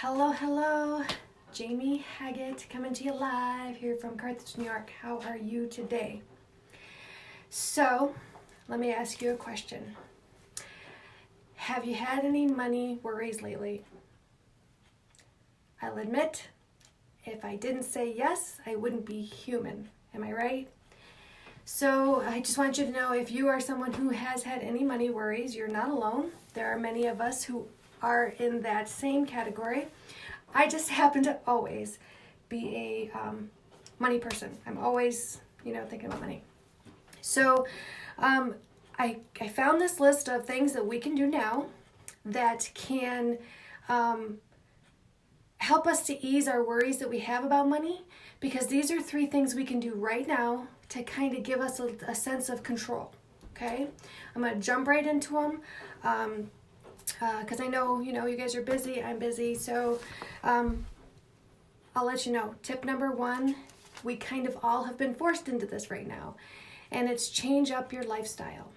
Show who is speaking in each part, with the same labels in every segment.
Speaker 1: Hello, hello. Jamie Haggett coming to you live here from Carthage, New York. How are you today? So, let me ask you a question. Have you had any money worries lately? I'll admit, if I didn't say yes, I wouldn't be human. Am I right? So, I just want you to know if you are someone who has had any money worries, you're not alone. There are many of us who are in that same category. I just happen to always be a money person. I'm always, thinking about money. So I found this list of things that we can do now that can help us to ease our worries that we have about money, because these are 3 things we can do right now to kind of give us a sense of control. Okay? I'm going to jump right into them. Because I know, you guys are busy, I'm busy, so I'll let you know. Tip number 1, we kind of all have been forced into this right now, and it's change up your lifestyle.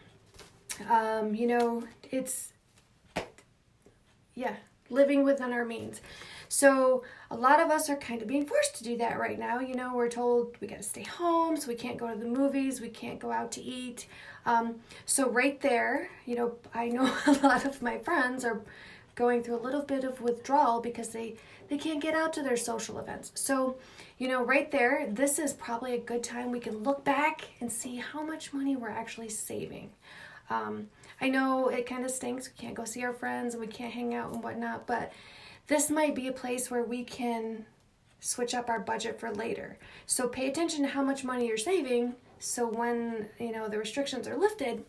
Speaker 1: It's, living within our means. So a lot of us are kind of being forced to do that right now. We're told we got to stay home, so we can't go to the movies, we can't go out to eat. So right there, I know a lot of my friends are going through a little bit of withdrawal because they can't get out to their social events. So, right there, this is probably a good time we can look back and see how much money we're actually saving. I know it kind of stinks. We can't go see our friends and we can't hang out and whatnot, but this might be a place where we can switch up our budget for later. So pay attention to how much money you're saving, so when the restrictions are lifted,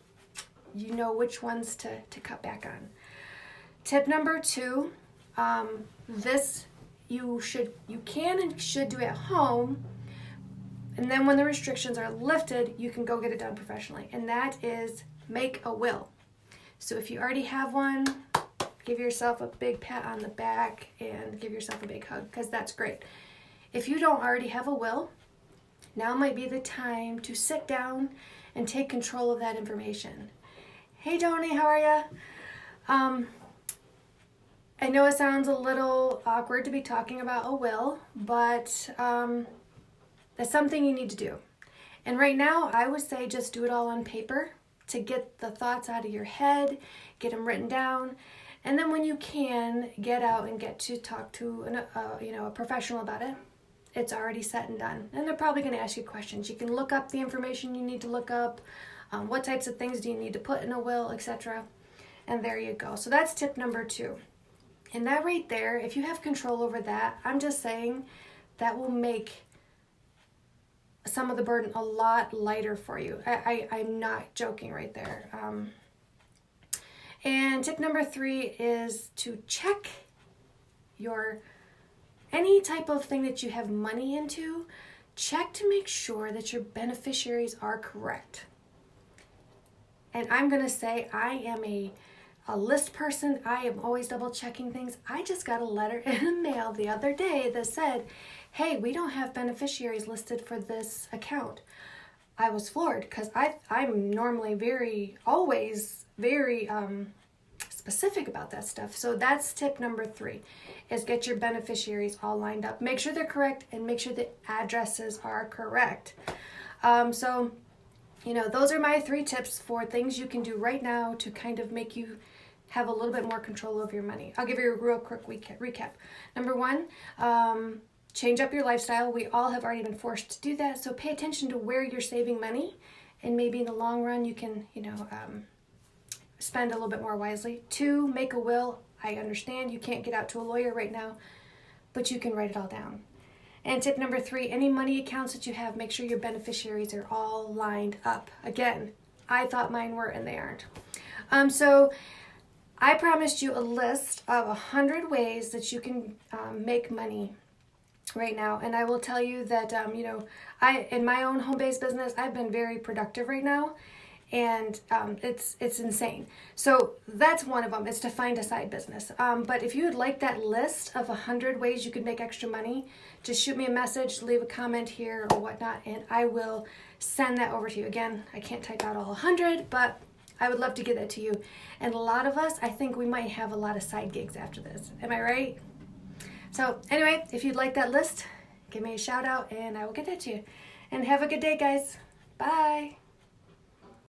Speaker 1: you know which ones to cut back on. Tip number 2, this you can and should do at home, and then when the restrictions are lifted, you can go get it done professionally, and that is make a will. So if you already have one, give yourself a big pat on the back and give yourself a big hug, because that's great. If you don't already have a will, now might be the time to sit down and take control of that information. Hey, Tony, how are you? I know it sounds a little awkward to be talking about a will, but that's something you need to do. And right now, I would say just do it all on paper to get the thoughts out of your head, get them written down, and then when you can, get out and get to talk to a professional about it. It's already set and done. And they're probably going to ask you questions. You can look up the information you need to look up, what types of things do you need to put in a will, etc. And there you go. So that's tip number 2. And that right there, if you have control over that, I'm just saying that will make some of the burden a lot lighter for you. I'm not joking right there. And tip number 3 is to check any type of thing that you have money into, check to make sure that your beneficiaries are correct. And I'm going to say I am a list person. I am always double checking things. I just got a letter in the mail the other day that said, hey, we don't have beneficiaries listed for this account. I was floored because I'm normally always very specific about that stuff. So that's tip number 3, is get your beneficiaries all lined up. Make sure they're correct and make sure the addresses are correct. So those are my 3 tips for things you can do right now to kind of make you have a little bit more control over your money. I'll give you a real quick recap. Number 1, change up your lifestyle. We all have already been forced to do that, so pay attention to where you're saving money, and maybe in the long run you can, spend a little bit more wisely. 2, make a will. I understand you can't get out to a lawyer right now, but you can write it all down. And tip number 3, any money accounts that you have, make sure your beneficiaries are all lined up. Again, I thought mine were, and they aren't. So I promised you a list of 100 ways that you can make money right now. And I will tell you that, in my own home-based business, I've been very productive right now. And it's insane. So that's one of them, is to find a side business. But if you would like that list of 100 ways you could make extra money, just shoot me a message, leave a comment here or whatnot, and I will send that over to you. Again, I can't type out all 100, but I would love to give that to you. And a lot of us, I think we might have a lot of side gigs after this. Am I right? So anyway, if you'd like that list, give me a shout out and I will get that to you. And have a good day, guys. Bye.